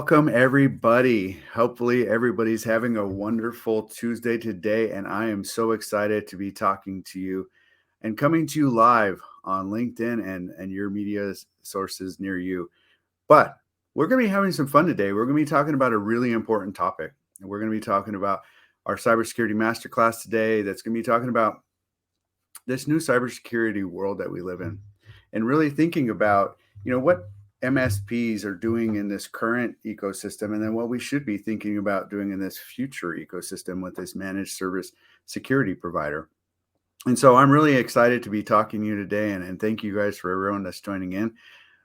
Welcome, everybody. Hopefully, everybody's having a wonderful Tuesday today, and I am so excited to be talking to you and coming to you live on LinkedIn and your media sources near you. But we're going to be having some fun today. We're going to be talking about a really important topic. And we're going to be talking about our Cybersecurity Masterclass today that's going to be talking about this new cybersecurity world that we live in and really thinking about, what MSPs are doing in this current ecosystem and then what we should be thinking about doing in this future ecosystem with this managed service security provider. And so I'm really excited to be talking to you today and thank you guys for everyone that's joining in.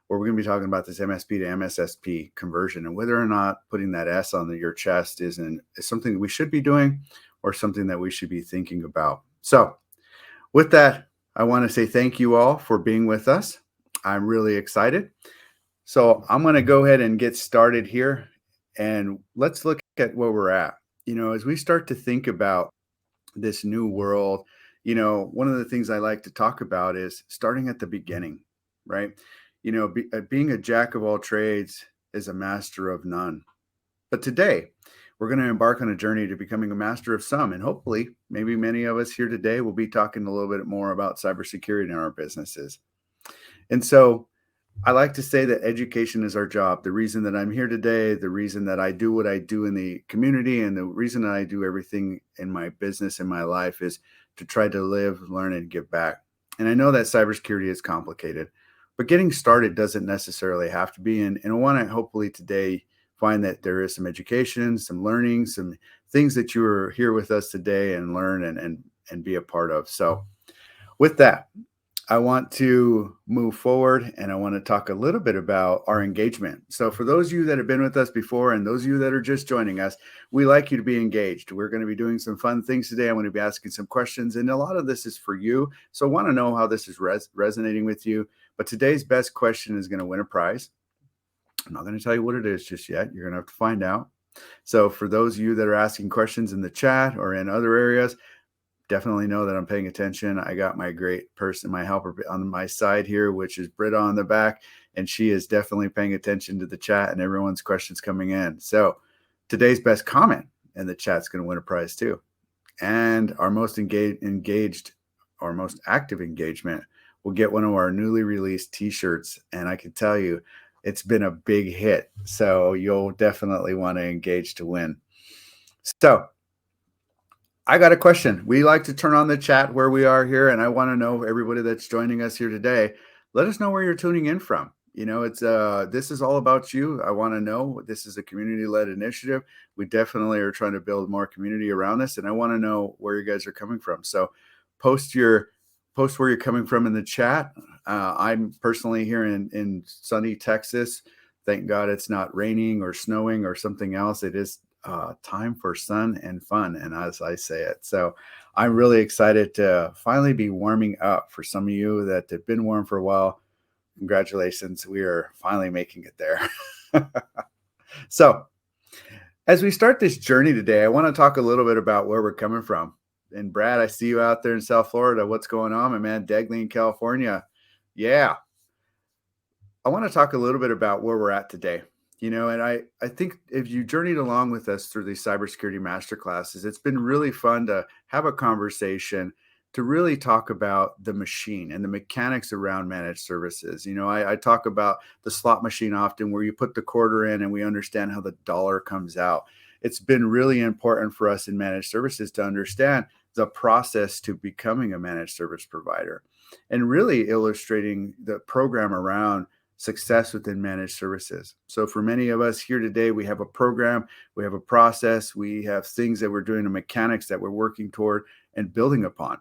Where we're going to be talking about this MSP to MSSP conversion and whether or not putting that S on your chest is something that we should be doing or something that we should be thinking about. So with that, I want to say thank you all for being with us. I'm really excited. So I'm going to go ahead and get started here and let's look at where we're at. As we start to think about this new world, one of the things I like to talk about is starting at the beginning, right? Being a jack of all trades is a master of none. But today, we're going to embark on a journey to becoming a master of some. And hopefully, maybe many of us here today will be talking a little bit more about cybersecurity in our businesses. And so I like to say that education is our job. The reason that I'm here today, the reason that I do what I do in the community, and the reason that I do everything in my business, in my life is to try to live, learn, and give back. And I know that cybersecurity is complicated, but getting started doesn't necessarily have to be. And I want to hopefully today find that there is some education, some learning, some things that you are here with us today and learn and be a part of. So with that, I want to move forward and I want to talk a little bit about our engagement. So for those of you that have been with us before and those of you that are just joining us, we like you to be engaged. We're going to be doing some fun things today. I'm going to be asking some questions and a lot of this is for you. So I want to know how this is resonating with you. But today's best question is going to win a prize. I'm not going to tell you what it is just yet. You're going to have to find out. So for those of you that are asking questions in the chat or in other areas, definitely know that I'm paying attention. I got my great person, my helper on my side here, which is Britta on the back, and she is definitely paying attention to the chat and everyone's questions coming in. So today's best comment in the chat's going to win a prize too. And our most engaged, our most active engagement will get one of our newly released t-shirts. And I can tell you, it's been a big hit. So you'll definitely want to engage to win. So I got a question. We like to turn on the chat where we are here, and I want to know everybody that's joining us here today. Let us know where you're tuning in from. It's this is all about you. I want to know. This is a community-led initiative. We definitely are trying to build more community around this, and I want to know where you guys are coming from. So post where you're coming from in the chat. I'm personally here in sunny Texas. Thank God it's not raining or snowing or something else. It is time for sun and fun, and as I say it. So I'm really excited to finally be warming up. For some of you that have been warm for a while, congratulations. We are finally making it there. So as we start this journey today, I want to talk a little bit about where we're coming from. And Brad, I see you out there in South Florida. What's going on, my man? Degley in California. Yeah. I want to talk a little bit about where we're at today. And I think if you journeyed along with us through these cybersecurity masterclasses, it's been really fun to have a conversation to really talk about the machine and the mechanics around managed services. I talk about the slot machine often where you put the quarter in and we understand how the dollar comes out. It's been really important for us in managed services to understand the process to becoming a managed service provider and really illustrating the program around success within managed services. So for many of us here today, we have a program, we have a process, we have things that we're doing, the mechanics that we're working toward and building upon,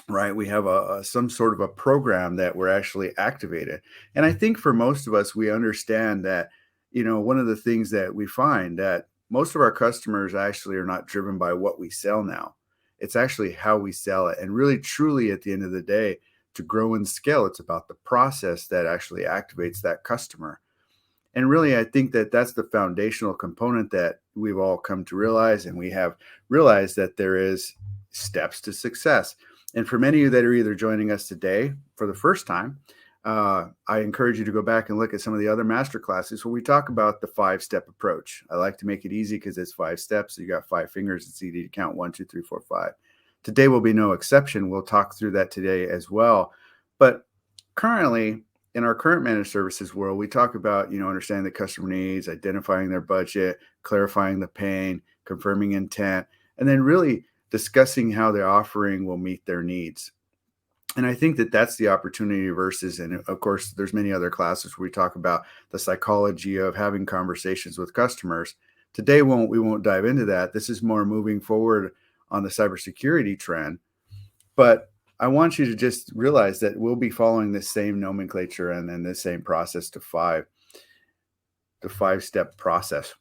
right? We have some sort of a program that we're actually activated. And I think for most of us, we understand that, one of the things that we find that most of our customers actually are not driven by what we sell now. It's actually how we sell it. And really, truly, at the end of the day, to grow and scale, it's about the process that actually activates that customer. And really, I think that that's the foundational component that we've all come to realize, and we have realized that there is steps to success. And for many of you that are either joining us today for the first time, I encourage you to go back and look at some of the other master classes where we talk about the 5-step approach. I like to make it easy because it's 5 steps. So you got 5 fingers. It's easy to count 1, 2, 3, 4, 5. Today will be no exception. We'll talk through that today as well. But currently, in our current managed services world, we talk about, understanding the customer needs, identifying their budget, clarifying the pain, confirming intent, and then really discussing how the offering will meet their needs. And I think that that's the opportunity versus, and of course, there's many other classes where we talk about the psychology of having conversations with customers. Today, we won't dive into that. This is more moving forward on the cybersecurity trend. But I want you to just realize that we'll be following the same nomenclature and then the same process the 5-step process.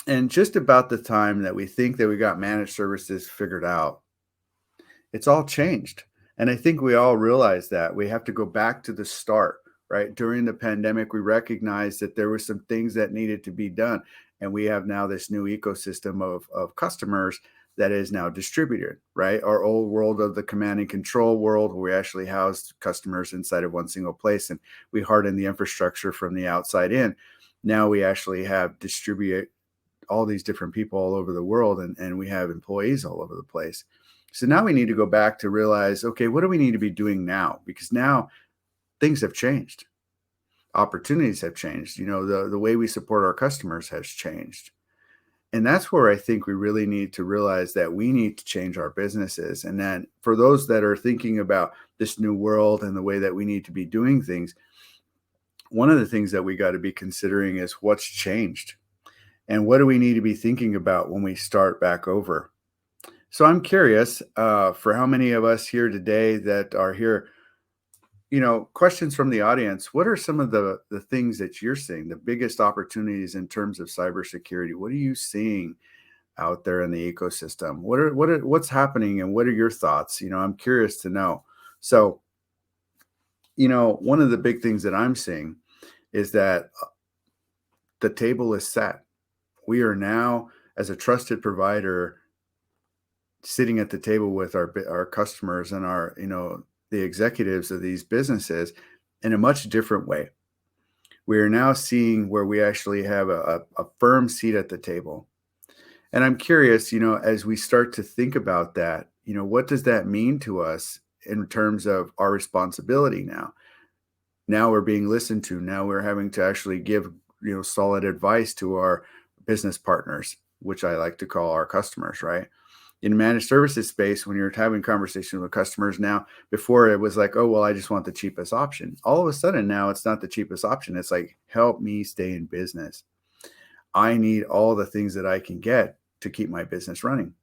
And just about the time that we think that we got managed services figured out, it's all changed. And I think we all realize that we have to go back to the start, right? During the pandemic, we recognized that there were some things that needed to be done. And we have now this new ecosystem of customers that is now distributed, right? Our old world of the command and control world, where we actually housed customers inside of one single place and we hardened the infrastructure from the outside in. Now we actually have distribute all these different people all over the world, and we have employees all over the place. So now we need to go back to realize, okay, what do we need to be doing now? Because now things have changed. Opportunities have changed. The way we support our customers has changed. And that's where I think we really need to realize that we need to change our businesses. And then for those that are thinking about this new world and the way that we need to be doing things, one of the things that we got to be considering is what's changed and what do we need to be thinking about when we start back over. So I'm curious for how many of us here today that are here, questions from the audience. What are some of the things that you're seeing, the biggest opportunities in terms of cybersecurity? What are you seeing out there in the ecosystem? What's happening and what are your thoughts? I'm curious to know. So, one of the big things that I'm seeing is that the table is set. We are now, as a trusted provider, sitting at the table with our customers and our, the executives of these businesses in a much different way. We are now seeing where we actually have a firm seat at the table. And I'm curious, as we start to think about that, what does that mean to us in terms of our responsibility now? Now we're being listened to. Now we're having to actually give, solid advice to our business partners, which I like to call our customers, right? In managed services space, when you're having conversations with customers now, before it was like, oh, well, I just want the cheapest option. All of a sudden now it's not the cheapest option. It's like, help me stay in business. I need all the things that I can get to keep my business running.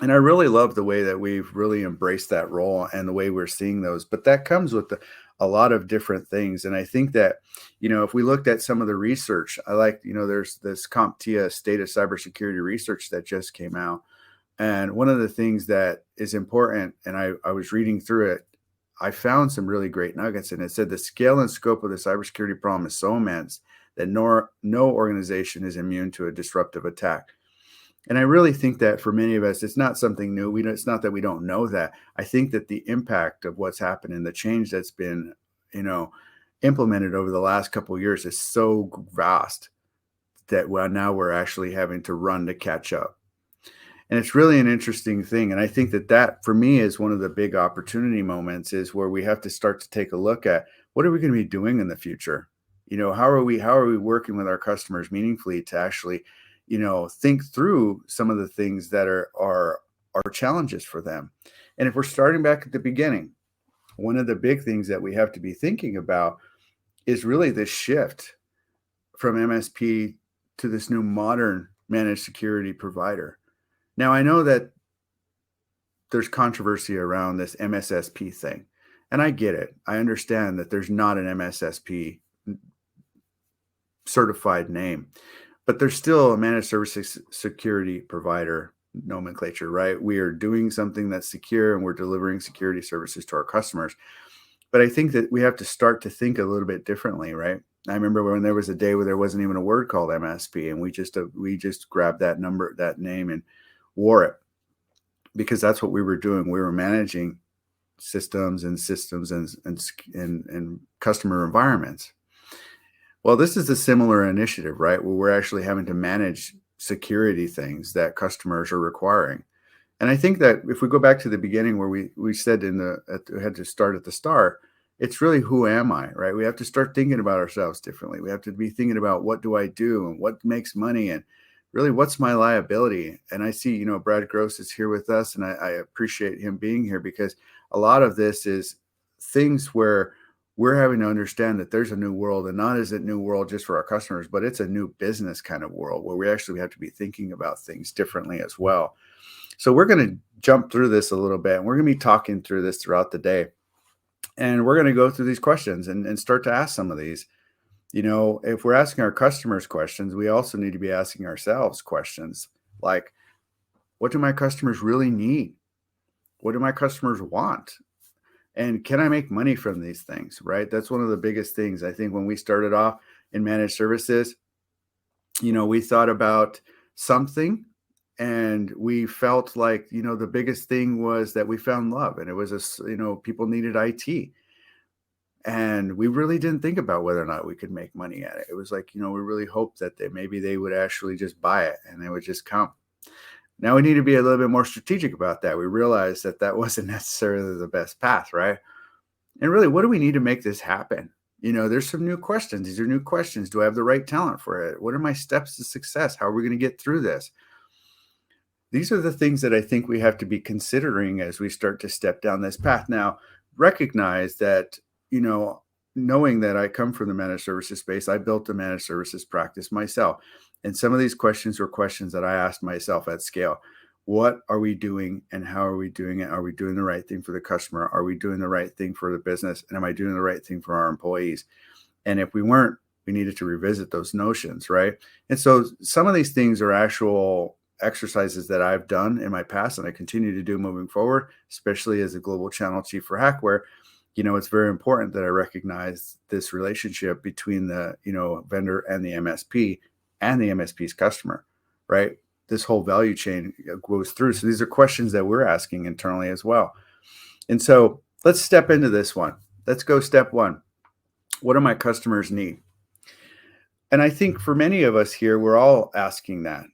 And I really love the way that we've really embraced that role and the way we're seeing those. But that comes with a lot of different things. And I think that, if we looked at some of the research, I like, there's this CompTIA State of Cybersecurity research that just came out. And one of the things that is important, and I was reading through it, I found some really great nuggets. And it said the scale and scope of the cybersecurity problem is so immense that no organization is immune to a disruptive attack. And I really think that for many of us, it's not something new. It's not that we don't know that. I think that the impact of what's happened and the change that's been, implemented over the last couple of years is so vast that now we're actually having to run to catch up. And it's really an interesting thing. And I think that for me is one of the big opportunity moments is where we have to start to take a look at what are we going to be doing in the future? How are we working with our customers meaningfully to actually, think through some of the things that are challenges for them. And if we're starting back at the beginning, one of the big things that we have to be thinking about is really this shift from MSP to this new modern managed security provider. Now, I know that there's controversy around this MSSP thing, and I get it. I understand that there's not an MSSP certified name, but there's still a managed services security provider nomenclature, right? We are doing something that's secure and we're delivering security services to our customers. But I think that we have to start to think a little bit differently, right? I remember when there was a day where there wasn't even a word called MSP, and we just grabbed that name and wore it because that's what we were doing. We were managing systems and customer environments. Well, this is a similar initiative, right? Where we're actually having to manage security things that customers are requiring. And I think that if we go back to the beginning where we said we had to start at the start, it's really who am I, right? We have to start thinking about ourselves differently. We have to be thinking about what do I do and what makes money and really what's my liability. And I see, Brad Gross is here with us, and I appreciate him being here because a lot of this is things where we're having to understand that there's a new world, and not is it new world just for our customers, but it's a new business kind of world where we actually have to be thinking about things differently as well. So we're going to jump through this a little bit, and we're going to be talking through this throughout the day. And we're going to go through these questions and start to ask some of these. If we're asking our customers questions, we also need to be asking ourselves questions like, what do my customers really need? What do my customers want? And can I make money from these things, right? That's one of the biggest things. I think when we started off in managed services, we thought about something and we felt like, the biggest thing was that we found love, and it was people needed IT. And we really didn't think about whether or not we could make money at it. It was like, we really hoped that maybe they would actually just buy it and they would just come. Now we need to be a little bit more strategic about that. We realized that wasn't necessarily the best path, right? And really, what do we need to make this happen? There's some new questions. These are new questions. Do I have the right talent for it? What are my steps to success? How are we going to get through this? These are the things that I think we have to be considering as we start to step down this path. Now, recognize that, knowing that I come from the managed services space, I built a managed services practice myself. And some of these questions were questions that I asked myself at scale. What are we doing and how are we doing it? Are we doing the right thing for the customer? Are we doing the right thing for the business? And am I doing the right thing for our employees? And if we weren't, we needed to revisit those notions, right? And so some of these things are actual exercises that I've done in my past and I continue to do moving forward, especially as a global channel chief for HacWare. It's very important that I recognize this relationship between the, vendor and the MSP and the MSP's customer, right? This whole value chain goes through. So these are questions that we're asking internally as well. And so let's step into this one. Let's go step one. What do my customers need? And I think for many of us here, we're all asking that,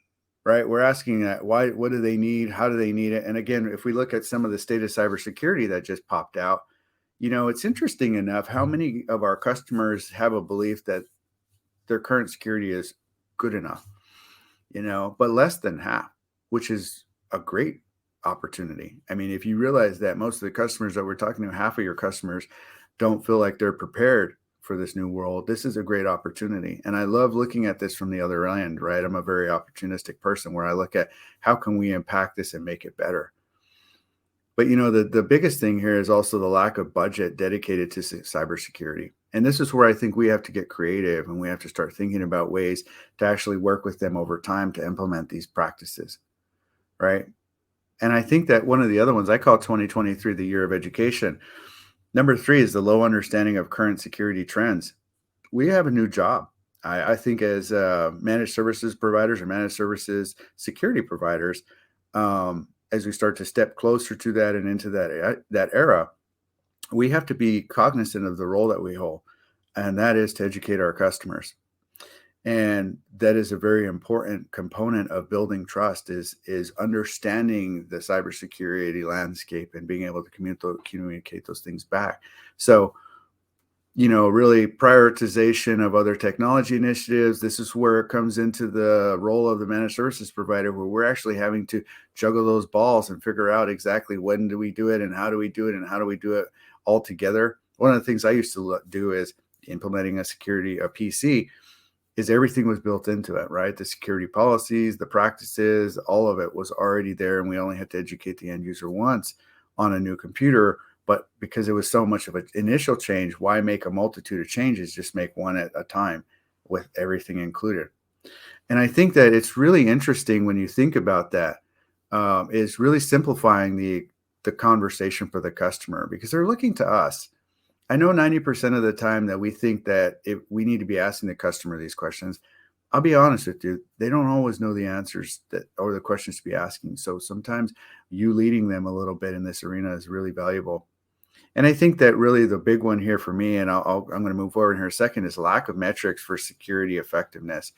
right? We're asking that, why, what do they need? How do they need it? And again, if we look at some of the state of cybersecurity that just popped out, it's interesting enough how many of our customers have a belief that their current security is good enough, but less than half, which is a great opportunity. I mean, if you realize that most of the customers that we're talking to, half of your customers don't feel like they're prepared for this new world, this is a great opportunity. And I love looking at this from the other end, right? I'm a very opportunistic person where I look at how can we impact this and make it better. But the biggest thing here is also the lack of budget dedicated to cybersecurity. And this is where I think we have to get creative and we have to start thinking about ways to actually work with them over time to implement these practices, right? And I think that one of the other ones, I call 2023 the year of education. Number 3 is the low understanding of current security trends. We have a new job. I think as managed services providers or managed services security providers, as we start to step closer to that and into that era, we have to be cognizant of the role that we hold, and that is to educate our customers. And that is a very important component of building trust is understanding the cybersecurity landscape and being able to communicate those things back. So, really prioritization of other technology initiatives. This is where it comes into the role of the managed services provider, where we're actually having to juggle those balls and figure out exactly when do we do it and how do we do it and how do we do it all together. One of the things I used to do is implementing a PC is everything was built into it, right? The security policies, the practices, all of it was already there. And we only had to educate the end user once on a new computer. But because it was so much of an initial change, why make a multitude of changes? Just make one at a time with everything included. And I think that it's really interesting when you think about that, is really simplifying the conversation for the customer because they're looking to us. I know 90% of the time that we think that if we need to be asking the customer these questions, I'll be honest with you, they don't always know the answers or the questions to be asking. So sometimes you leading them a little bit in this arena is really valuable. And I think that really the big one here for me, and I'm going to move forward here in a second, is lack of metrics for security effectiveness.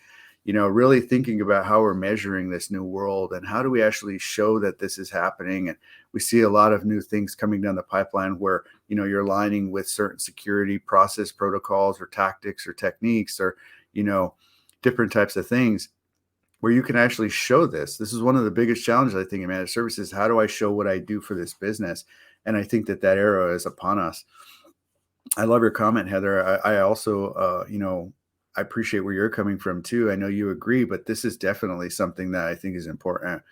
Really thinking about how we're measuring this new world and how do we actually show that this is happening. And we see a lot of new things coming down the pipeline where, you're aligning with certain security process protocols or tactics or techniques or, you know, different types of things where you can actually show this. This is one of the biggest challenges, I think, in managed services. How do I show what I do for this business? And I think that era is upon us. I love your comment, Heather. I also, I appreciate where you're coming from too. I know you agree, but this is definitely something that I think is important.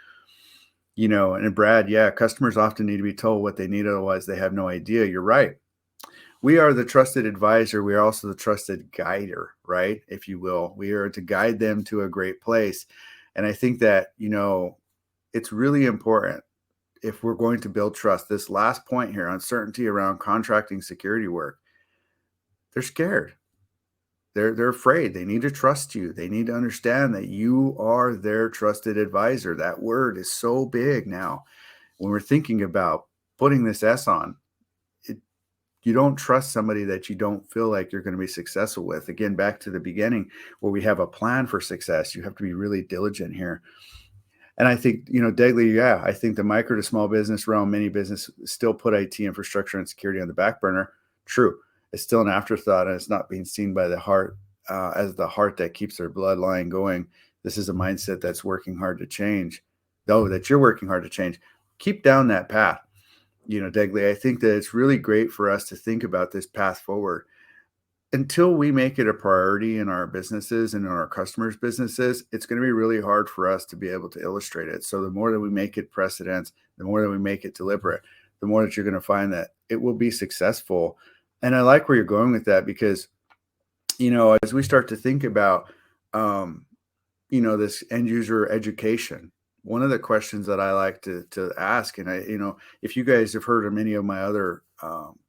And Brad, yeah, customers often need to be told what they need, otherwise they have no idea. You're right. We are the trusted advisor. We are also the trusted guider, right? If you will. We are to guide them to a great place. And I think that, it's really important if we're going to build trust. This last point here, uncertainty around contracting security work. They're scared. They're afraid. They need to trust you. They need to understand that you are their trusted advisor. That word is so big now. When we're thinking about putting this S on, you don't trust somebody that you don't feel like you're going to be successful with. Again, back to the beginning where we have a plan for success. You have to be really diligent here. And I think, Degley, yeah, I think the micro to small business realm, many business still put IT infrastructure and security on the back burner. True. It's still an afterthought, and it's not being seen by the heart as the heart that keeps their bloodline going. This is a mindset that's working hard to change, though, that you're working hard to change. Keep down that path. Degley, I think that it's really great for us to think about this path forward. Until we make it a priority in our businesses and in our customers' businesses, it's going to be really hard for us to be able to illustrate it. So the more that we make it precedence, the more that we make it deliberate, the more that you're going to find that it will be successful. And I like where you're going with that because, as we start to think about, this end user education, one of the questions that I like to ask, and if you guys have heard of many of my other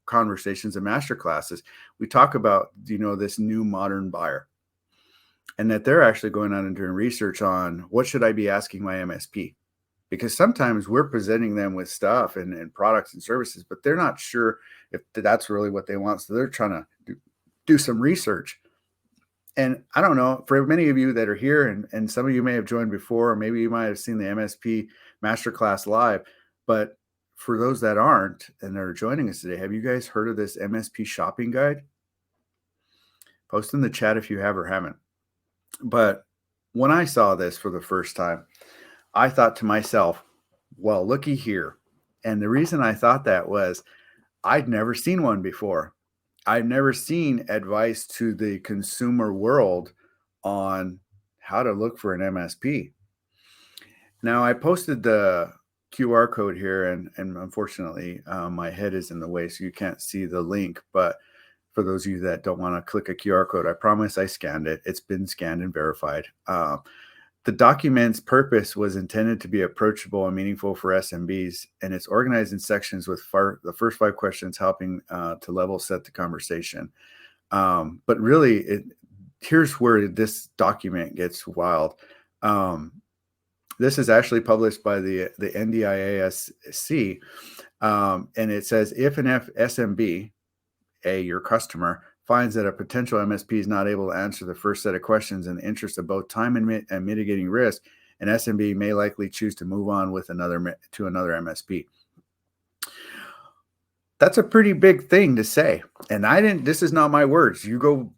conversations and master classes, we talk about, this new modern buyer and that they're actually going out and doing research on what should I be asking my MSP? Because sometimes we're presenting them with stuff and products and services, but they're not sure if that's really what they want. So they're trying to do some research. And I don't know, for many of you that are here, and some of you may have joined before, or maybe you might have seen the MSP Masterclass live, but for those that aren't and they're joining us today, have you guys heard of this MSP shopping guide? Post in the chat if you have or haven't. But when I saw this for the first time, I thought to myself, well, looky here. And the reason I thought that was I'd never seen one before. I've never seen advice to the consumer world on how to look for an MSP. Now, I posted the QR code here, and unfortunately, my head is in the way, so you can't see the link. But for those of you that don't want to click a QR code, I promise I scanned it. It's been scanned and verified. The document's purpose was intended to be approachable and meaningful for SMBs, and it's organized in sections with the first 5 questions helping to level set the conversation. But really, here's where this document gets wild. This is actually published by the NDIASC, and it says, if an SMB, your customer, finds that a potential MSP is not able to answer the first set of questions in the interest of both time and mitigating risk, an SMB may likely choose to move on with another MSP. That's a pretty big thing to say. And this is not my words. You go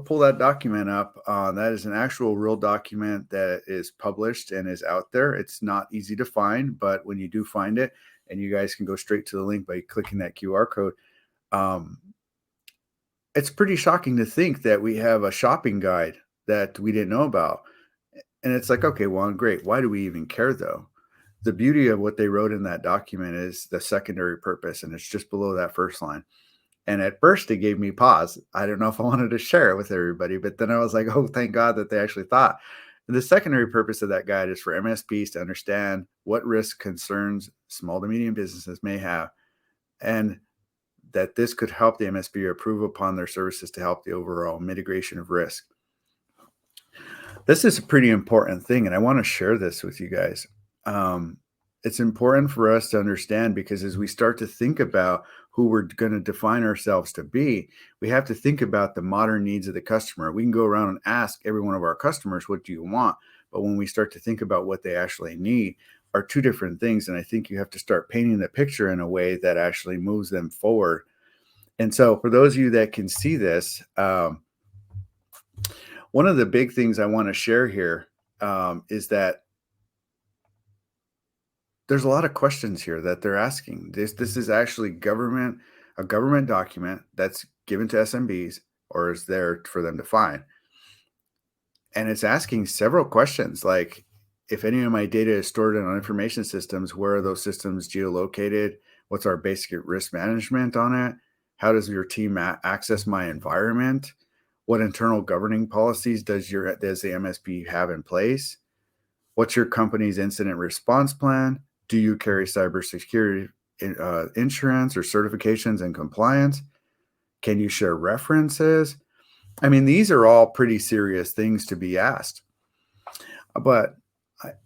pull that document up. That is an actual real document that is published and is out there. It's not easy to find, but when you do find it, and you guys can go straight to the link by clicking that QR code, it's pretty shocking to think that we have a shopping guide that we didn't know about. And it's like, okay, well, great. Why do we even care though? The beauty of what they wrote in that document is the secondary purpose, and it's just below that first line. And at first it gave me pause. I don't know if I wanted to share it with everybody, but then I was like, oh, thank God that they actually thought. The secondary purpose of that guide is for MSPs to understand what risk concerns small to medium businesses may have, and that this could help the MSP improve upon their services to help the overall mitigation of risk. This is a pretty important thing, and I want to share this with you guys. it's important for us to understand because as we start to think about who we're going to define ourselves to be, we have to think about the modern needs of the customer. We can go around and ask every one of our customers, what do you want? But when we start to think about what they actually need, are two different things. And I think you have to start painting the picture in a way that actually moves them forward. And so, for those of you that can see this, one of the big things I want to share here is that there's a lot of questions here that they're asking. This is actually a government document that's given to SMBs or is there for them to find. And it's asking several questions like if any of my data is stored in on information systems, where are those systems geolocated? What's our basic risk management on it? How does your team access my environment? What internal governing policies does the MSP have in place? What's your company's incident response plan? Do you carry cybersecurity insurance or certifications and compliance? Can you share references? I mean, these are all pretty serious things to be asked. But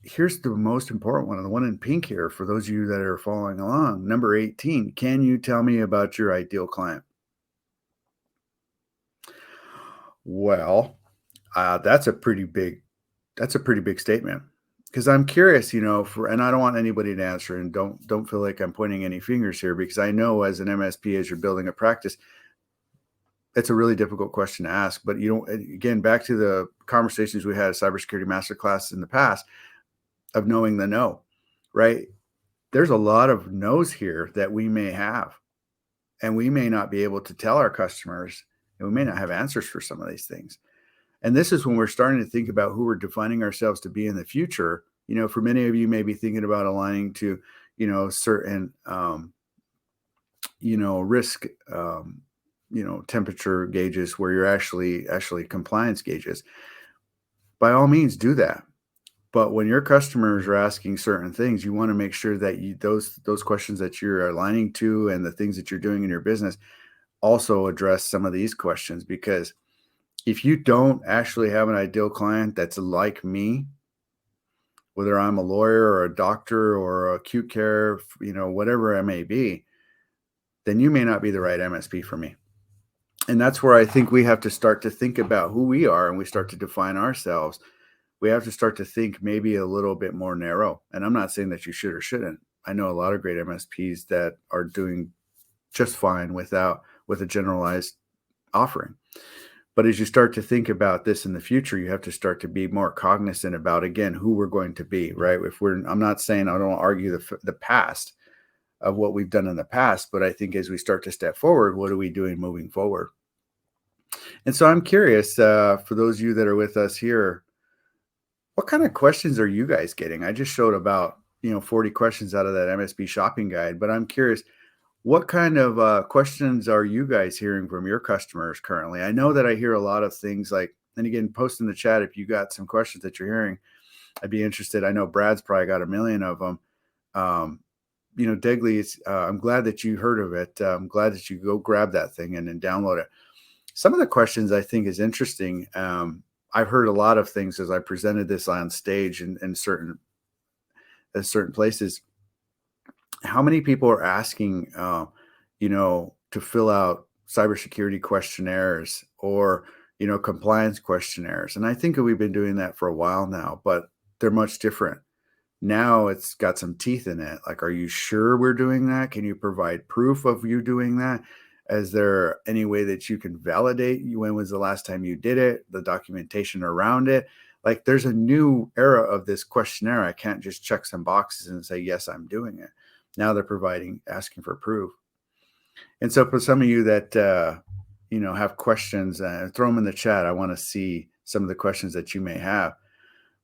here's the most important one, the one in pink here for those of you that are following along. Number 18, can you tell me about your ideal client? Well, that's a pretty big statement because I'm curious, and I don't want anybody to answer, and don't feel like I'm pointing any fingers here because I know as an MSP, as you're building a practice, it's a really difficult question to ask. But again, back to the conversations we had at Cybersecurity Masterclass in the past of knowing the no, right? There's a lot of no's here that we may have, and we may not be able to tell our customers, and we may not have answers for some of these things. And this is when we're starting to think about who we're defining ourselves to be in the future. For many of you may be thinking about aligning to, certain, risk, temperature gauges where you're actually compliance gauges. By all means, do that. But when your customers are asking certain things, you want to make sure that those questions that you're aligning to and the things that you're doing in your business also address some of these questions, because if you don't actually have an ideal client that's like me, whether I'm a lawyer or a doctor or acute care, whatever it may be, then you may not be the right MSP for me. And that's where I think we have to start to think about who we are and we start to define ourselves. We have to start to think maybe a little bit more narrow. And I'm not saying that you should or shouldn't. I know a lot of great MSPs that are doing just fine with a generalized offering. But as you start to think about this in the future, you have to start to be more cognizant about, again, who we're going to be, right? I'm not saying I don't argue the past of what we've done in the past, but I think as we start to step forward, what are we doing moving forward? And so I'm curious, for those of you that are with us here, what kind of questions are you guys getting? I just showed about, 40 questions out of that MSP shopping guide, but I'm curious, what kind of questions are you guys hearing from your customers currently? I know that I hear a lot of things like, and again, post in the chat if you got some questions that you're hearing. I'd be interested. I know Brad's probably got a million of them. Degley, I'm glad that you heard of it. I'm glad that you go grab that thing and then download it. Some of the questions I think is interesting. I've heard a lot of things as I presented this on stage in certain places. How many people are asking, to fill out cybersecurity questionnaires or, compliance questionnaires? And I think we've been doing that for a while now, but they're much different. Now it's got some teeth in it. Like, are you sure we're doing that? Can you provide proof of you doing that? Is there any way that you can validate when was the last time you did it, the documentation around it? Like, there's a new era of this questionnaire. I can't just check some boxes and say, yes, I'm doing it. Now they're asking for proof. And so for some of you that, have questions, throw them in the chat. I want to see some of the questions that you may have.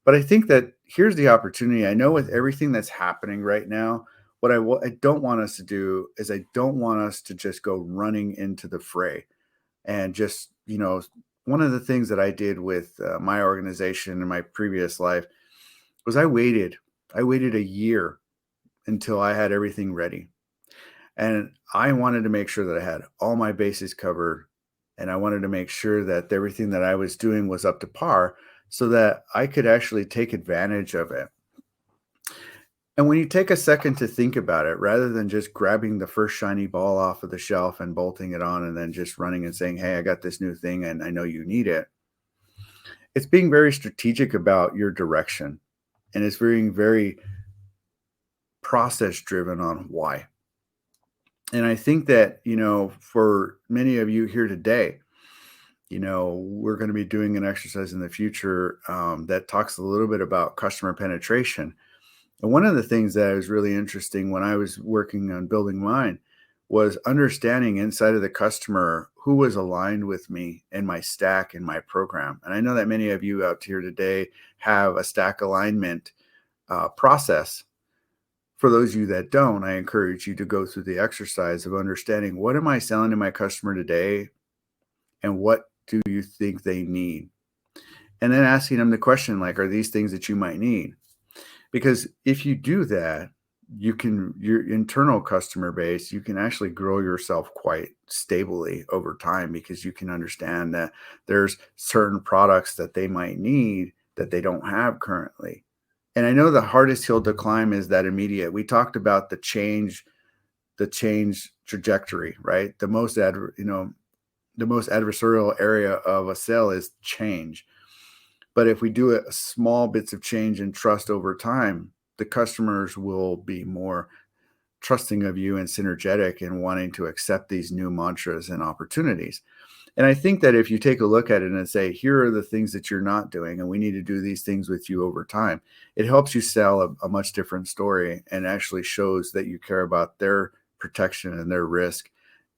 But I think that here's the opportunity. I know with everything that's happening right now, what I don't want us to do is I don't want us to just go running into the fray. And just, one of the things that I did with my organization in my previous life was I waited a year until I had everything ready. And I wanted to make sure that I had all my bases covered. And I wanted to make sure that everything that I was doing was up to par so that I could actually take advantage of it. And when you take a second to think about it, rather than just grabbing the first shiny ball off of the shelf and bolting it on and then just running and saying, hey, I got this new thing and I know you need it, it's being very strategic about your direction. And it's being very process driven on why. And I think that, for many of you here today, we're going to be doing an exercise in the future that talks a little bit about customer penetration. And one of the things that was really interesting when I was working on building mine was understanding inside of the customer who was aligned with me and my stack and my program. And I know that many of you out here today have a stack alignment process. For those of you that don't, I encourage you to go through the exercise of understanding, what am I selling to my customer today and what do you think they need? And then asking them the question, like, are these things that you might need? Because if you do that, your internal customer base, you can actually grow yourself quite stably over time, because you can understand that there's certain products that they might need that they don't have currently. And I know the hardest hill to climb is that immediate. We talked about the change trajectory, right? The most adversarial area of a sale is change. But if we do it small bits of change and trust over time, the customers will be more trusting of you and synergetic and wanting to accept these new mantras and opportunities. And I think that if you take a look at it and say, here are the things that you're not doing, and we need to do these things with you over time, it helps you sell a much different story and actually shows that you care about their protection and their risk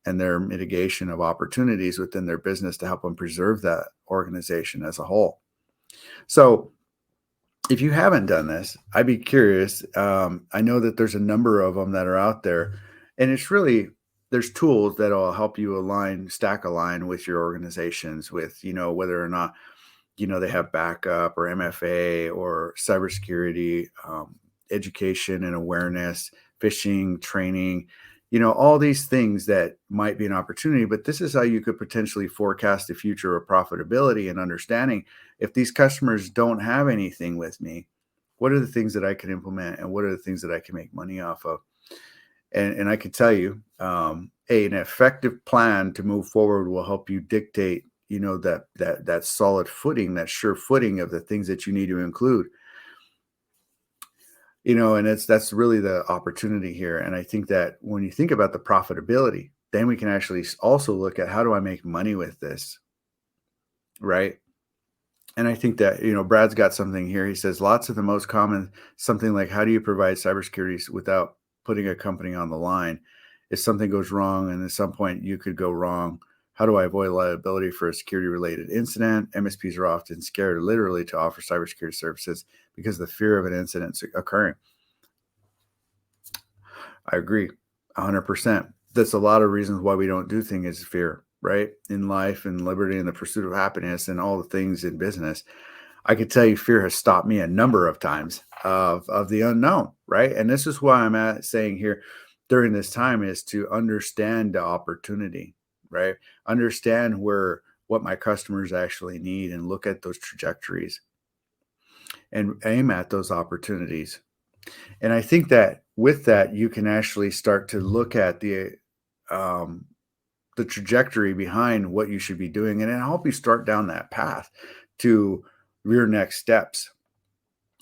and their mitigation of opportunities within their business to help them preserve that organization as a whole. So if you haven't done this, I'd be curious. I know that there's a number of them that are out there, and there's tools that'll help you stack align with your organizations with, whether or not, they have backup or MFA or cybersecurity, education and awareness, phishing training, all these things that might be an opportunity. But this is how you could potentially forecast the future of profitability and understanding, if these customers don't have anything with me, what are the things that I can implement and what are the things that I can make money off of? And I can tell you, an effective plan to move forward will help you dictate, that solid footing, that sure footing of the things that you need to include. And that's really the opportunity here. And I think that when you think about the profitability, then we can actually also look at, how do I make money with this? Right. And I think that, Brad's got something here. He says lots of the most common, something like, how do you provide cybersecurity without putting a company on the line? If something goes wrong, and at some point you could go wrong, how do I avoid liability for a security related incident? MSPs are often scared literally to offer cybersecurity services because of the fear of an incident occurring. I agree 100%. That's a lot of reasons why we don't do things, is fear, right? In life and liberty and the pursuit of happiness and all the things in business. I could tell you fear has stopped me a number of times of the unknown, right? And this is why I'm saying here during this time is to understand the opportunity, right? Understand what my customers actually need and look at those trajectories and aim at those opportunities. And I think that with that, you can actually start to look at the trajectory behind what you should be doing, and it'll help you start down that path to your next steps.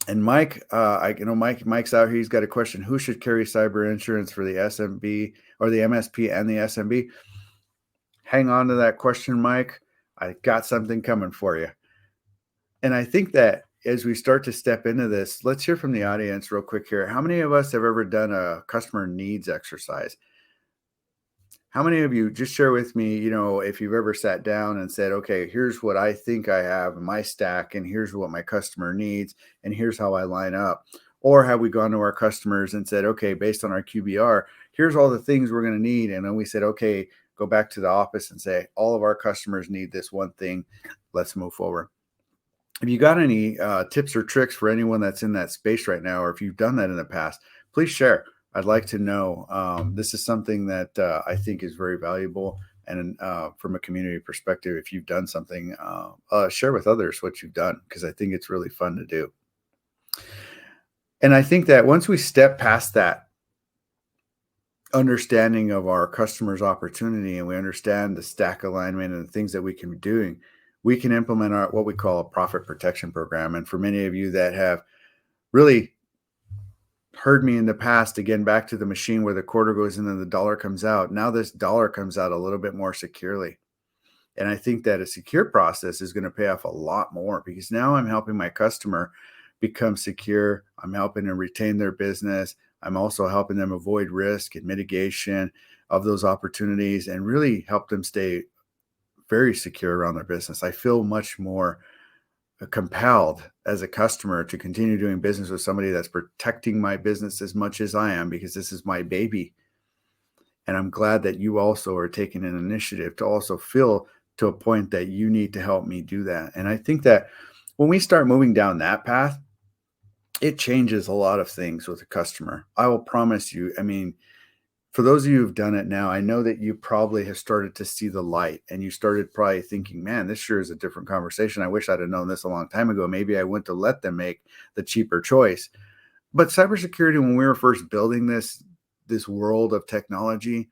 And Mike, Mike's out here. He's got a question: who should carry cyber insurance for the SMB or the MSP and the SMB? Hang on to that question, Mike. I got something coming for you. And I think that as we start to step into this, let's hear from the audience real quick here. How many of us have ever done a customer needs exercise? How many of you, just share with me, if you've ever sat down and said, okay, here's what I think I have in my stack, and here's what my customer needs, and here's how I line up. Or have we gone to our customers and said, okay, based on our QBR, here's all the things we're going to need. And then we said, okay, go back to the office and say, all of our customers need this one thing. Let's move forward. If you got any tips or tricks for anyone that's in that space right now, or if you've done that in the past, please share. I'd like to know. This is something that I think is very valuable. And from a community perspective, if you've done something, share with others what you've done, because I think it's really fun to do. And I think that once we step past that understanding of our customer's opportunity and we understand the stack alignment and the things that we can be doing, we can implement our what we call a profit protection program. And for many of you that have really heard me in the past, again, back to the machine where the quarter goes in and the dollar comes out. Now this dollar comes out a little bit more securely. And I think that a secure process is going to pay off a lot more because now I'm helping my customer become secure. I'm helping them retain their business. I'm also helping them avoid risk and mitigation of those opportunities and really help them stay very secure around their business. I feel much more compelled as a customer to continue doing business with somebody that's protecting my business as much as I am because this is my baby. And I'm glad that you also are taking an initiative to also feel to a point that you need to help me do that. And I think that when we start moving down that path, it changes a lot of things with a customer. I will promise you. I mean, for those of you who've done it now, I know that you probably have started to see the light and you started probably thinking, man, this sure is a different conversation. I wish I'd have known this a long time ago. Maybe I wouldn't have let them make the cheaper choice. But cybersecurity, when we were first building this world of technology,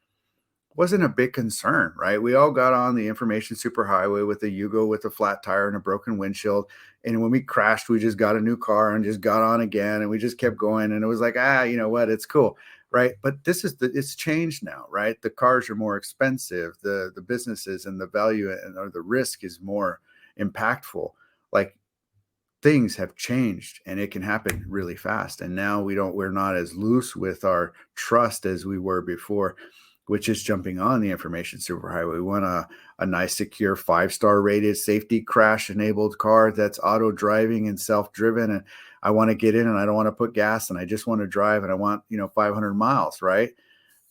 wasn't a big concern, right? We all got on the information superhighway with a Yugo with a flat tire and a broken windshield. And when we crashed, we just got a new car and just got on again. And we just kept going. And it was like, you know what? It's cool. Right. But it's changed now, right? The cars are more expensive. The businesses and the value and or the risk is more impactful. Like things have changed and it can happen really fast. And now we're not as loose with our trust as we were before, which is jumping on the information superhighway. We want a nice, secure, 5-star rated, safety crash enabled car that's auto driving and self driven. And I want to get in and I don't want to put gas and I just want to drive and I want, 500 miles. Right.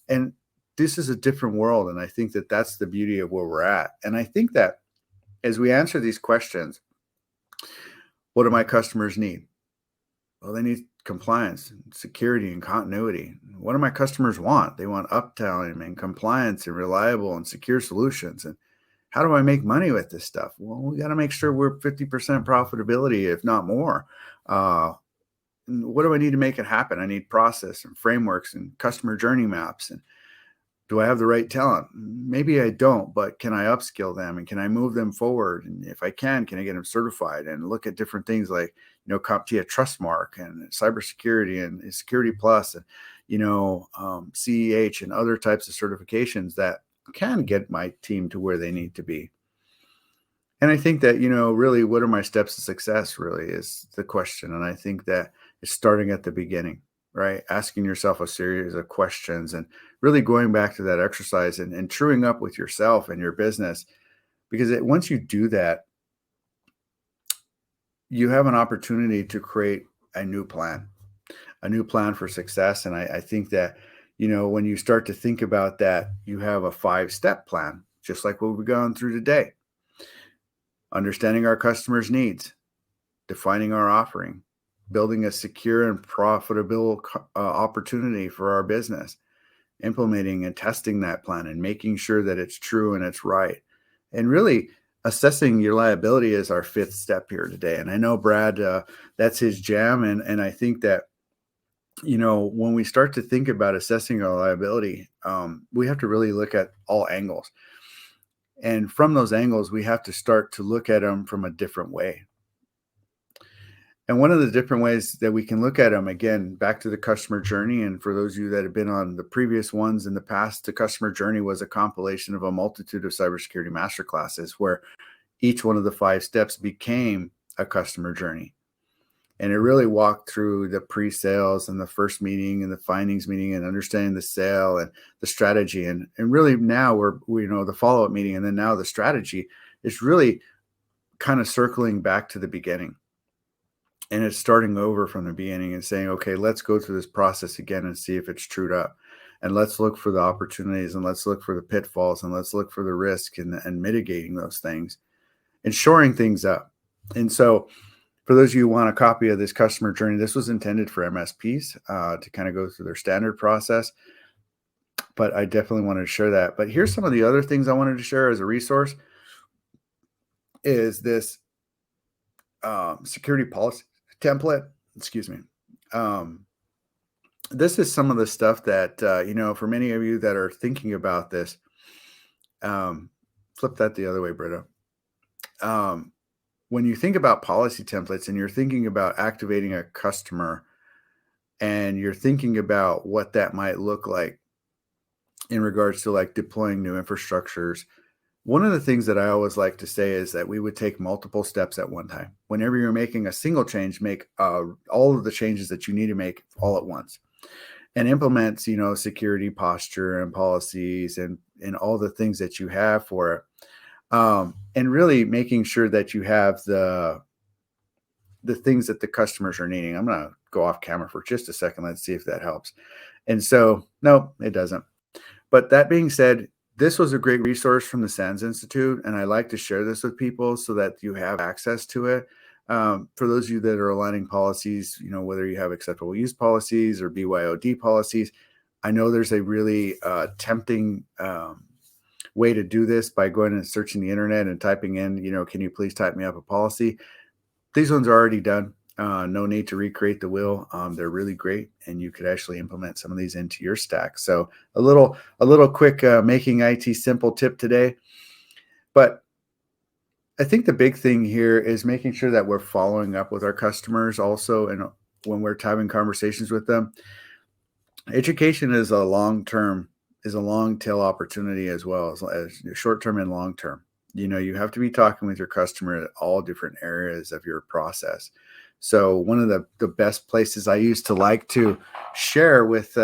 And this is a different world. And I think that that's the beauty of where we're at. And I think that as we answer these questions, what do my customers need? Well, they need compliance, and security, and continuity. What do my customers want? They want uptime and compliance and reliable and secure solutions. And how do I make money with this stuff? Well, we got to make sure we're 50% profitability, if not more. And what do I need to make it happen? I need process and frameworks and customer journey maps. And do I have the right talent? Maybe I don't, but can I upskill them and can I move them forward? And if I can I get them certified and look at different things like, CompTIA Trustmark and cybersecurity and Security Plus and, CEH and other types of certifications that can get my team to where they need to be. And I think that, really what are my steps to success really is the question. And I think that it's starting at the beginning, right? Asking yourself a series of questions and really going back to that exercise and truing up with yourself and your business. Because once you do that, you have an opportunity to create a new plan for success. And I think that, when you start to think about that, you have a 5-step plan, just like what we've gone through today. Understanding our customers' needs, defining our offering, building a secure and profitable opportunity for our business, implementing and testing that plan and making sure that it's true and it's right. And really assessing your liability is our 5th step here today. And I know Brad, that's his jam. And I think that, when we start to think about assessing our liability, we have to really look at all angles. And from those angles, we have to start to look at them from a different way. And one of the different ways that we can look at them, again, back to the customer journey. And for those of you that have been on the previous ones in the past, the customer journey was a compilation of a multitude of cybersecurity masterclasses where each one of the 5 steps became a customer journey. And it really walked through the pre-sales and the first meeting and the findings meeting and understanding the sale and the strategy. And really now we the follow-up meeting and then now the strategy is really kind of circling back to the beginning. And it's starting over from the beginning and saying, okay, let's go through this process again and see if it's trued up. And let's look for the opportunities and let's look for the pitfalls and let's look for the risk and mitigating those things and shoring things up. And so for those of you who want a copy of this customer journey, this was intended for MSPs to kind of go through their standard process. But I definitely wanted to share that. But here's some of the other things I wanted to share as a resource is this security policy template. Excuse me. Um, this is some of the stuff that, for many of you that are thinking about this, um, flip that the other way, Britta. Um, when you think about policy templates and you're thinking about activating a customer and you're thinking about what that might look like in regards to like deploying new infrastructures, one of the things that I always like to say is that we would take multiple steps at one time. Whenever you're making a single change, make all of the changes that you need to make all at once, and implement, security posture and policies and all the things that you have for it. And really making sure that you have the things that the customers are needing. I'm going to go off camera for just a second. Let's see if that helps. And so, no, it doesn't. But that being said, this was a great resource from the SANS Institute, and I like to share this with people so that you have access to it. For those of you that are aligning policies, whether you have acceptable use policies or BYOD policies, I know there's a really tempting way to do this by going and searching the internet and typing in, can you please type me up a policy? These ones are already done. No need to recreate the wheel. They're really great, and you could actually implement some of these into your stack. So a little quick making IT simple tip today. But I think the big thing here is making sure that we're following up with our customers also, and when we're having conversations with them. Education is a long tail opportunity as well as short term and long term. You have to be talking with your customer at all different areas of your process. So one of the best places I used to like to share with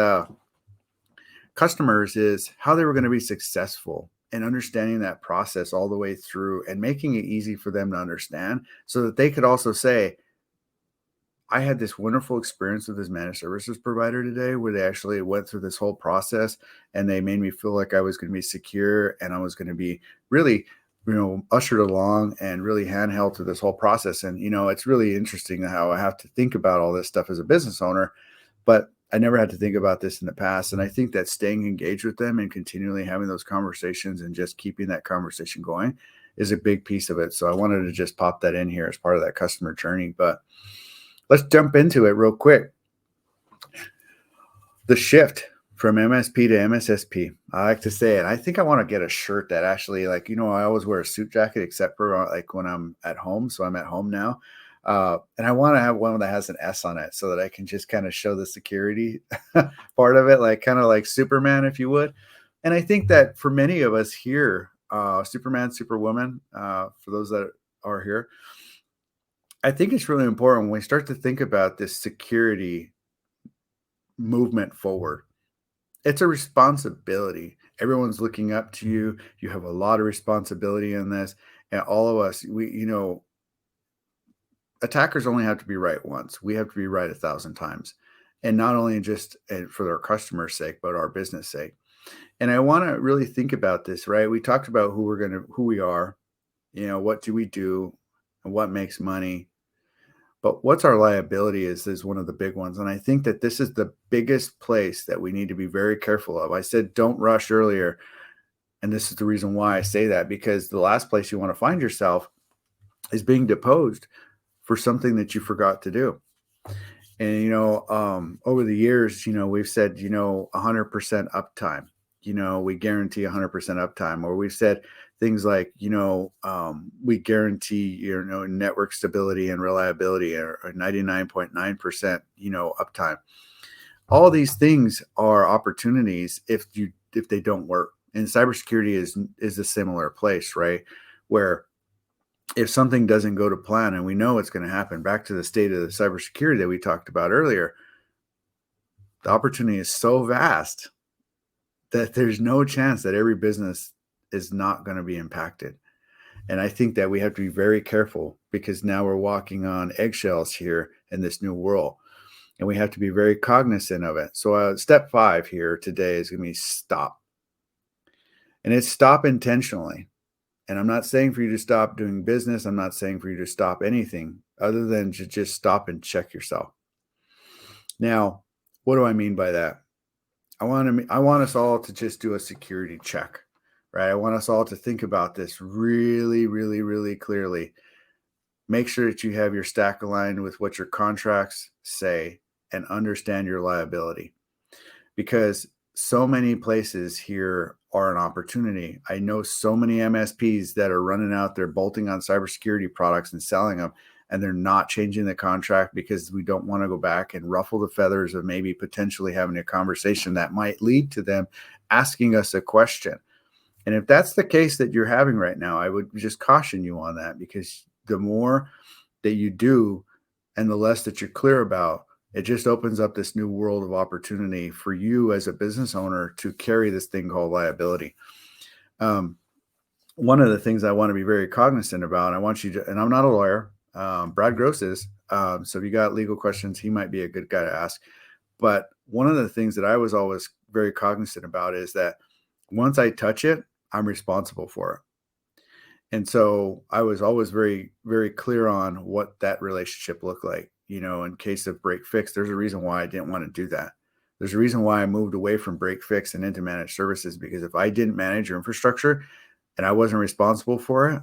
customers is how they were going to be successful and understanding that process all the way through and making it easy for them to understand so that they could also say, I had this wonderful experience with this managed services provider today where they actually went through this whole process and they made me feel like I was going to be secure and I was going to be really, ushered along and really handheld through this whole process. And, it's really interesting how I have to think about all this stuff as a business owner, but I never had to think about this in the past. And I think that staying engaged with them and continually having those conversations and just keeping that conversation going is a big piece of it. So I wanted to just pop that in here as part of that customer journey. But let's jump into it real quick. The shift from MSP to MSSP. I like to say it. I think I want to get a shirt that actually, I always wear a suit jacket except for like when I'm at home. So I'm at home now. And I want to have one that has an S on it so that I can just kind of show the security part of it, like kind of like Superman, if you would. And I think that for many of us here, Superman, Superwoman, for those that are here, I think it's really important when we start to think about this security movement forward. It's a responsibility. Everyone's looking up to you. You have a lot of responsibility in this. And all of us, attackers only have to be right once. We have to be right 1,000 times. And not only just for their customer's sake, but our business sake. And I want to really think about this, right? We talked about who we are, what do we do and what makes money. But what's our liability is one of the big ones. And I think that this is the biggest place that we need to be very careful of. I said, don't rush earlier. And this is the reason why I say that, because the last place you want to find yourself is being deposed for something that you forgot to do. And, over the years, we've said, 100% uptime, we guarantee 100% uptime, or we've said things like, we guarantee, network stability and reliability or 99.9%, uptime. All these things are opportunities if they don't work. And cybersecurity is a similar place, right? Where if something doesn't go to plan, and we know it's going to happen, back to the state of the cybersecurity that we talked about earlier, the opportunity is so vast that there's no chance that every business is not going to be impacted. And I think that we have to be very careful because now we're walking on eggshells here in this new world. And we have to be very cognizant of it. So step 5 here today is going to be stop. And it's stop intentionally. And I'm not saying for you to stop doing business. I'm not saying for you to stop anything other than to just stop and check yourself. Now, what do I mean by that? I want us all to just do a security check, right? I want us all to think about this really, really, really clearly. Make sure that you have your stack aligned with what your contracts say and understand your liability, because so many places here are an opportunity. I know so many MSPs that are running out there bolting on cybersecurity products and selling them, and they're not changing the contract because we don't want to go back and ruffle the feathers of maybe potentially having a conversation that might lead to them asking us a question. And if that's the case that you're having right now, I would just caution you on that, because the more that you do and the less that you're clear about, it just opens up this new world of opportunity for you as a business owner to carry this thing called liability. One of the things I want to be very cognizant about, I want you to, and I'm not a lawyer, Brad Gross is. So if you got legal questions, he might be a good guy to ask. But one of the things that I was always very cognizant about is that once I touch it, I'm responsible for it. And so I was always very, very clear on what that relationship looked like. In case of break fix, there's a reason why I didn't want to do that. There's a reason why I moved away from break fix and into managed services, because if I didn't manage your infrastructure and I wasn't responsible for it,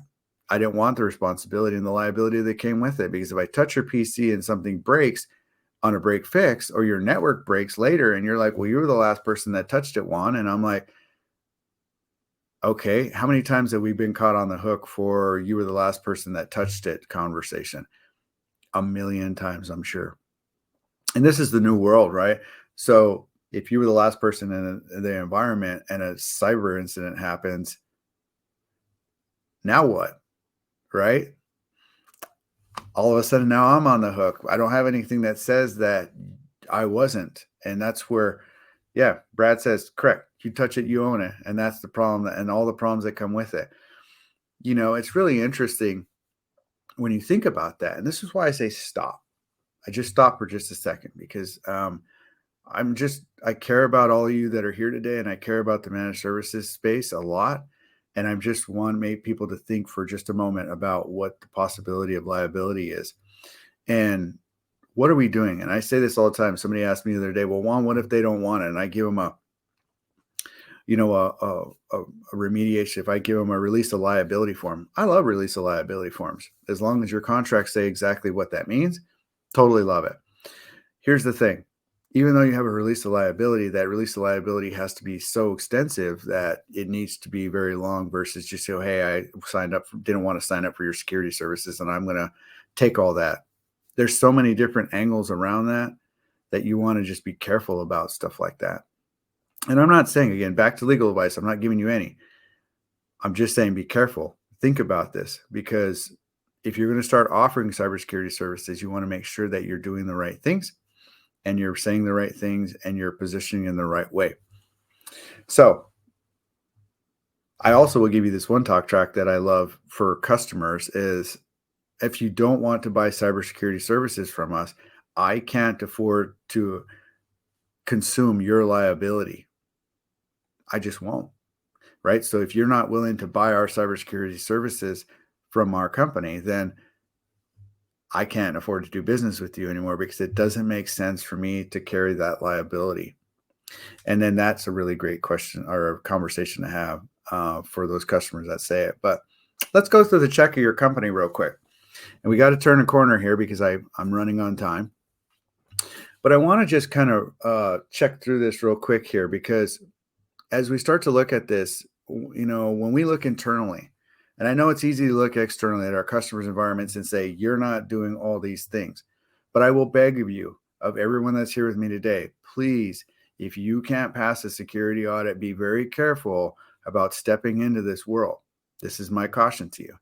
I didn't want the responsibility and the liability that came with it. Because if I touch your PC and something breaks on a break fix, or your network breaks later and you're like, well, you were the last person that touched it, Juan. And I'm like, okay, how many times have we been caught on the hook for you were the last person that touched it conversation? A million times, I'm sure. And this is the new world, right? So if you were the last person in the environment and a cyber incident happens, now what, right? All of a sudden now I'm on the hook. I don't have anything that says that I wasn't. And that's where, yeah, Brad says, correct. You touch it, you own it. And that's the problem, and all the problems that come with it. It's really interesting when you think about that. And this is why I say stop. I just stop for just a second, because I care about all of you that are here today, and I care about the managed services space a lot. And I just want people to think for just a moment about what the possibility of liability is. And what are we doing? And I say this all the time. Somebody asked me the other day, well, Juan, what if they don't want it? And I give them a remediation. If I give them a release of liability form, I love release of liability forms. As long as your contracts say exactly what that means, totally love it. Here's the thing. Even though you have a release of liability, that release of liability has to be so extensive that it needs to be very long, versus just say, hey, I didn't want to sign up for your security services, and I'm going to take all that. There's so many different angles around that you want to just be careful about stuff like that. And I'm not saying, again, back to legal advice, I'm not giving you any. I'm just saying be careful. Think about this, because if you're going to start offering cybersecurity services, you want to make sure that you're doing the right things, and you're saying the right things, and you're positioning in the right way. So I also will give you this one talk track that I love for customers is, if you don't want to buy cybersecurity services from us, I can't afford to consume your liability. I just won't, right? So if you're not willing to buy our cybersecurity services from our company, then I can't afford to do business with you anymore, because it doesn't make sense for me to carry that liability. And then that's a really great question or a conversation to have for those customers that say it. But let's go through the check of your company real quick. And we got to turn a corner here because I'm running on time. But I want to just kind of check through this real quick here, because as we start to look at this, when we look internally, and I know it's easy to look externally at our customers' environments and say, you're not doing all these things. But I will beg of you, of everyone that's here with me today, please, if you can't pass a security audit, be very careful about stepping into this world. This is my caution to you.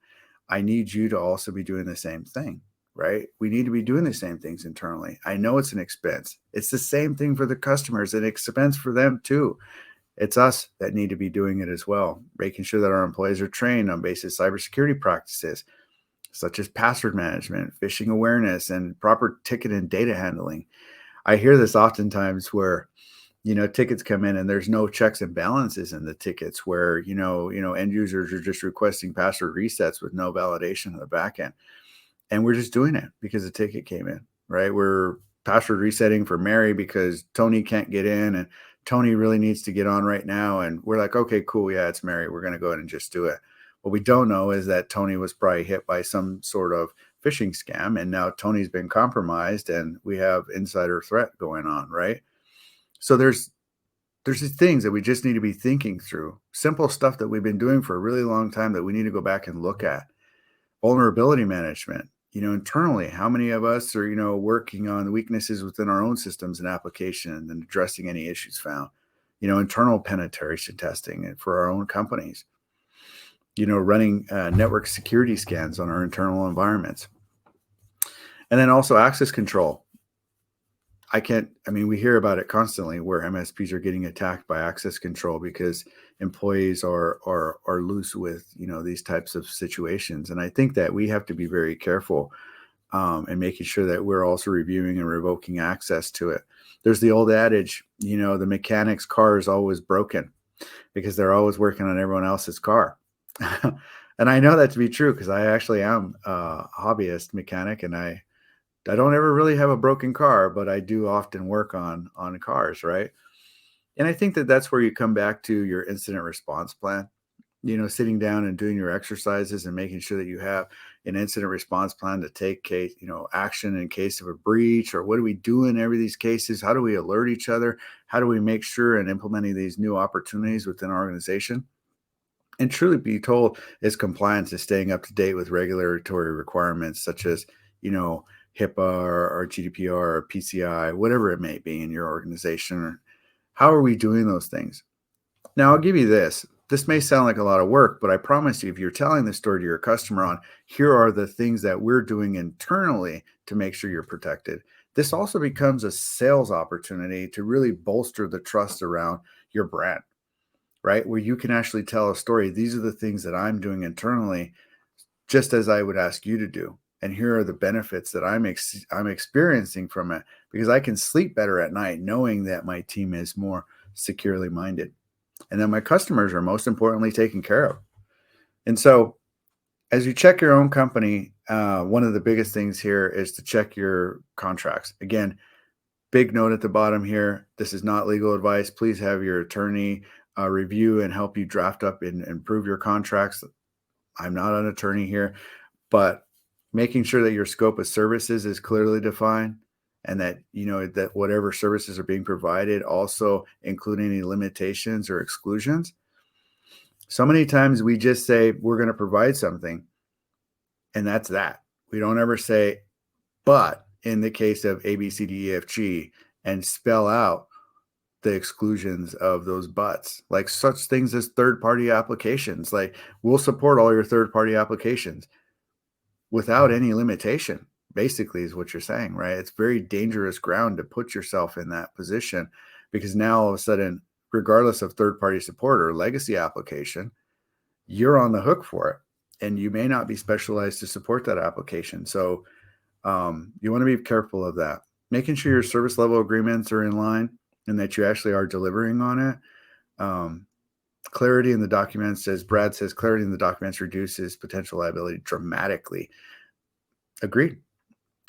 I need you to also be doing the same thing, right? We need to be doing the same things internally. I know it's an expense. It's the same thing for the customers, an expense for them too. It's us that need to be doing it as well, making sure that our employees are trained on basic cybersecurity practices, such as password management, phishing awareness, and proper ticket and data handling. I hear this oftentimes where, tickets come in and there's no checks and balances in the tickets, where, end users are just requesting password resets with no validation on the back end. And we're just doing it because the ticket came in, right? We're password resetting for Mary because Tony can't get in, and Tony really needs to get on right now. And we're like, okay, cool. Yeah, it's Mary. We're going to go ahead and just do it. What we don't know is that Tony was probably hit by some sort of phishing scam, and now Tony's been compromised, and we have insider threat going on, right? So there's these things that we just need to be thinking through. Simple stuff that we've been doing for a really long time that we need to go back and look at. Vulnerability management. Internally, how many of us are, working on the weaknesses within our own systems and application and addressing any issues found? Internal penetration testing for our own companies. Running network security scans on our internal environments. And then also access control. We hear about it constantly where MSPs are getting attacked by access control because employees are loose with, these types of situations. And I think that we have to be very careful and making sure that we're also reviewing and revoking access to it. There's the old adage, the mechanic's car is always broken because they're always working on everyone else's car. And I know that to be true because I actually am a hobbyist mechanic, and I don't ever really have a broken car, but I do often work on cars, right? And I think that that's where you come back to your incident response plan. Sitting down and doing your exercises and making sure that you have an incident response plan to take action in case of a breach, or what do we do in every of these cases? How do we alert each other? How do we make sure in implementing these new opportunities within our organization? And truly be told, is compliance is staying up to date with regulatory requirements such as, HIPAA or GDPR or PCI, whatever it may be in your organization. Or how are we doing those things? Now, I'll give you this. This may sound like a lot of work, but I promise you, if you're telling the story to your customer on, here are the things that we're doing internally to make sure you're protected. This also becomes a sales opportunity to really bolster the trust around your brand, right? Where you can actually tell a story. These are the things that I'm doing internally, just as I would ask you to do. And here are the benefits that I'm experiencing from it, because I can sleep better at night knowing that my team is more securely minded and that my customers are most importantly taken care of. And so as you check your own company, one of the biggest things here is to check your contracts. Again, big note at the bottom here. This is not legal advice. Please have your attorney review and help you draft up and improve your contracts. I'm not an attorney here, but making sure that your scope of services is clearly defined, and that, that whatever services are being provided also include any limitations or exclusions. So many times we just say we're going to provide something, and that's that. We don't ever say, but in the case of A, B, C, D, E, F, G, and spell out the exclusions of those buts, like such things as third-party applications. Like, we'll support all your third-party applications without any limitation, basically, is what you're saying, right? It's very dangerous ground to put yourself in that position, because now all of a sudden, regardless of third-party support or legacy application, you're on the hook for it, and you may not be specialized to support that application. So you want to be careful of that, making sure your service level agreements are in line and that you actually are delivering on it. Clarity in the documents, as Brad says, clarity in the documents reduces potential liability dramatically. Agreed.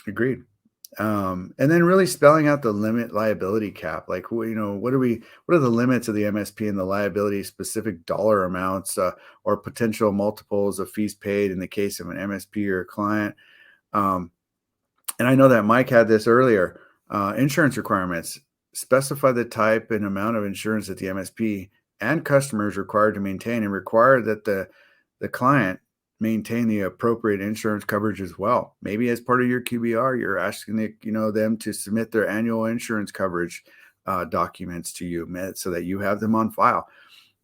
And then really spelling out the limit liability cap. Like, what are the limits of the MSP and the liability specific dollar amounts or potential multiples of fees paid in the case of an MSP or a client. And I know that Mike had this earlier. Insurance requirements specify the type and amount of insurance that the MSP and customers required to maintain, and require that the client maintain the appropriate insurance coverage as well. Maybe as part of your QBR, you're asking them to submit their annual insurance coverage documents to you, so that you have them on file,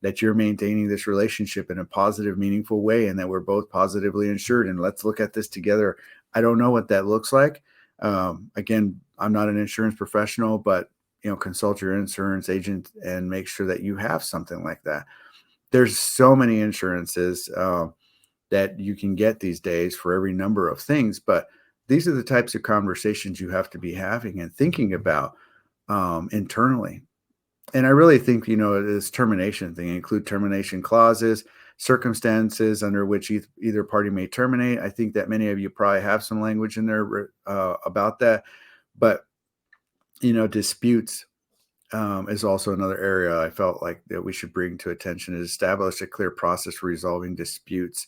that you're maintaining this relationship in a positive, meaningful way, and that we're both positively insured. And let's look at this together. I don't know what that looks like. Again, I'm not an insurance professional, but consult your insurance agent and make sure that you have something like that. There's so many insurances that you can get these days for every number of things, but these are the types of conversations you have to be having and thinking about internally. And I really think, this termination thing, include termination clauses, circumstances under which either party may terminate. I think that many of you probably have some language in there about that, but disputes is also another area I felt like that we should bring to attention, is establish a clear process for resolving disputes.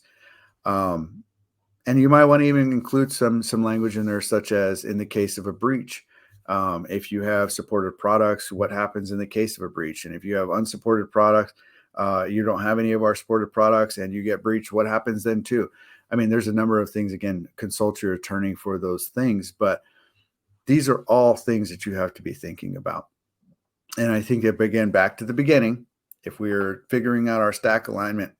And you might want to even include some language in there, such as in the case of a breach. If you have supported products, what happens in the case of a breach? And if you have unsupported products, you don't have any of our supported products and you get breached, what happens then too? I mean, there's a number of things. Again, consult your attorney for those things, but these are all things that you have to be thinking about. And I think that, again, back to the beginning, if we're figuring out our stack alignment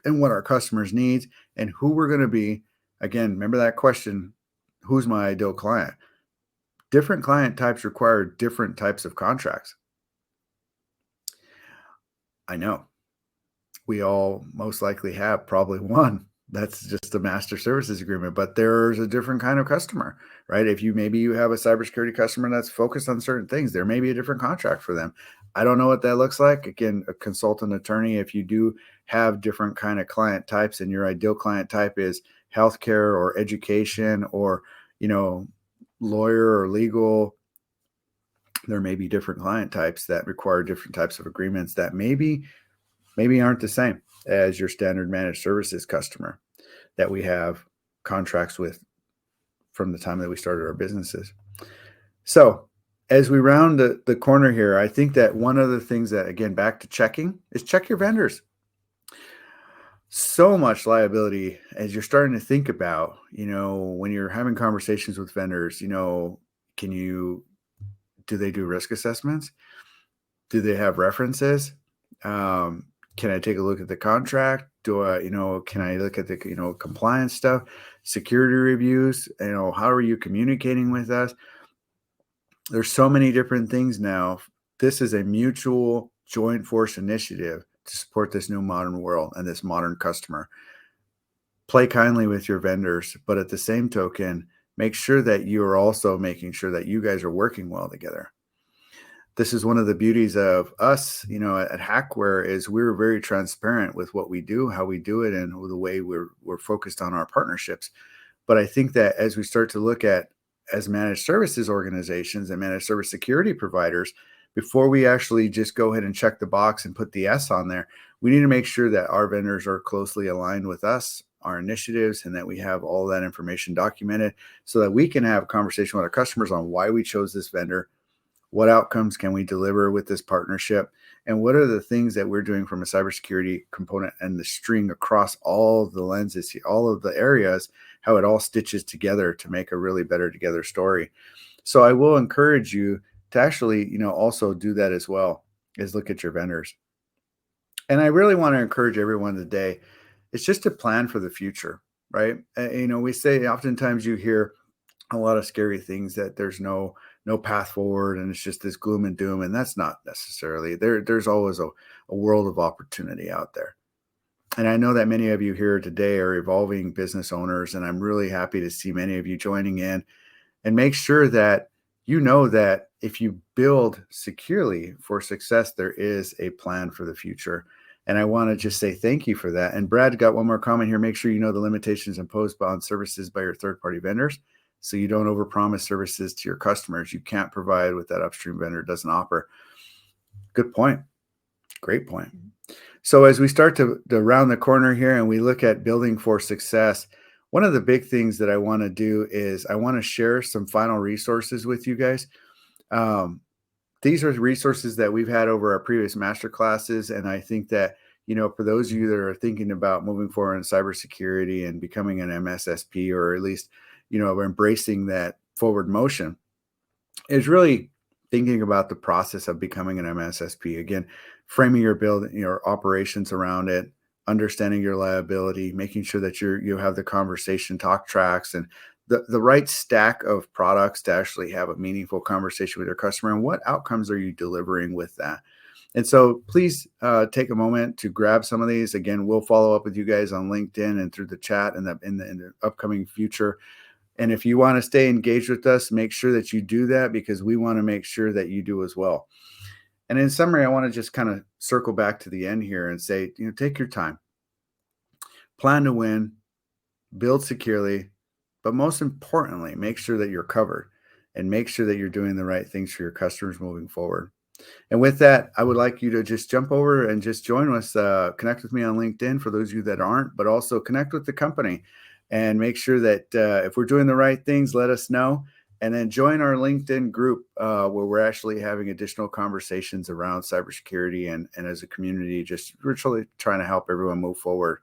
and what our customers needs and who we're going to be, again, remember that question, who's my ideal client? Different client types require different types of contracts. I know we all most likely have probably one that's just a master services agreement, but there's a different kind of customer, right? If you maybe you have a cybersecurity customer that's focused on certain things, there may be a different contract for them. I don't know what that looks like. Again, a consultant attorney, if you do have different kind of client types and your ideal client type is healthcare or education or, you know, lawyer or legal, there may be different client types that require different types of agreements that maybe aren't the same as your standard managed services customer that we have contracts with from the time that we started our businesses. So as we round the corner here, I think that one of the things that, again, back to checking, is check your vendors. So much liability as you're starting to think about, when you're having conversations with vendors, do they do risk assessments? Do they have references? Can I take a look at the contract? Can I look at the, compliance stuff, security reviews? How are you communicating with us? There's so many different things now. This is a mutual joint force initiative to support this new modern world and this modern customer. Play kindly with your vendors, but at the same token, make sure that you are also making sure that you guys are working well together. This is one of the beauties of us, at HacWare, is we're very transparent with what we do, how we do it, and the way we're focused on our partnerships. But I think that as we start to look at as managed services organizations and managed service security providers, before we actually just go ahead and check the box and put the S on there, we need to make sure that our vendors are closely aligned with us, our initiatives, and that we have all that information documented so that we can have a conversation with our customers on why we chose this vendor. What outcomes can we deliver with this partnership? And what are the things that we're doing from a cybersecurity component and the string across all of the lenses, all of the areas, how it all stitches together to make a really better together story. So I will encourage you to actually, also do that as well, is look at your vendors. And I really want to encourage everyone today, it's just to plan for the future, right? We say oftentimes you hear a lot of scary things that there's no path forward and it's just this gloom and doom, and that's not necessarily there's always a world of opportunity out there. And I know that many of you here today are evolving business owners, and I'm really happy to see many of you joining in. And make sure that you know that if you build securely for success, there is a plan for the future. And I want to just say thank you for that. And Brad got one more comment here. Make sure you know the limitations imposed on services by your third-party vendors, so you don't overpromise services to your customers. You can't provide what that upstream vendor doesn't offer. Good point. Great point. So as we start to round the corner here and we look at building for success, one of the big things that I want to do is I want to share some final resources with you guys. These are resources that we've had over our previous master classes. And I think that, for those of you that are thinking about moving forward in cybersecurity and becoming an MSSP, or at least, embracing that forward motion, is really thinking about the process of becoming an MSSP. Again, framing your operations around it, understanding your liability, making sure that you have the conversation talk tracks and the right stack of products to actually have a meaningful conversation with your customer, and what outcomes are you delivering with that. And so please take a moment to grab some of these. Again, we'll follow up with you guys on LinkedIn and through the chat in the upcoming future. And if you want to stay engaged with us, make sure that you do that, because we want to make sure that you do as well. And in summary, I want to just kind of circle back to the end here and say, take your time, plan to win, build securely, but most importantly, make sure that you're covered and make sure that you're doing the right things for your customers moving forward. And with that, I would like you to just jump over and just join us, connect with me on LinkedIn for those of you that aren't, but also connect with the company. and make sure that if we're doing the right things, let us know. And then join our LinkedIn group where we're actually having additional conversations around cybersecurity and as a community, just virtually trying to help everyone move forward.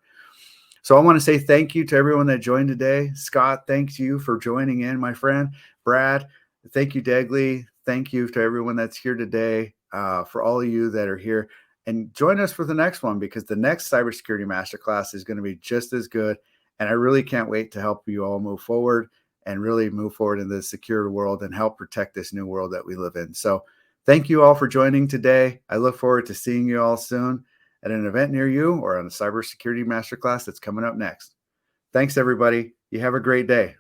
So I want to say thank you to everyone that joined today. Scott, thanks you for joining in, my friend. Brad, thank you, Degley. Thank you to everyone that's here today, for all of you that are here. And join us for the next one, because the next Cybersecurity Masterclass is going to be just as good. And I really can't wait to help you all move forward and really move forward in the secure world and help protect this new world that we live in. So thank you all for joining today. I look forward to seeing you all soon at an event near you or on a cybersecurity masterclass that's coming up next. Thanks, everybody. You have a great day.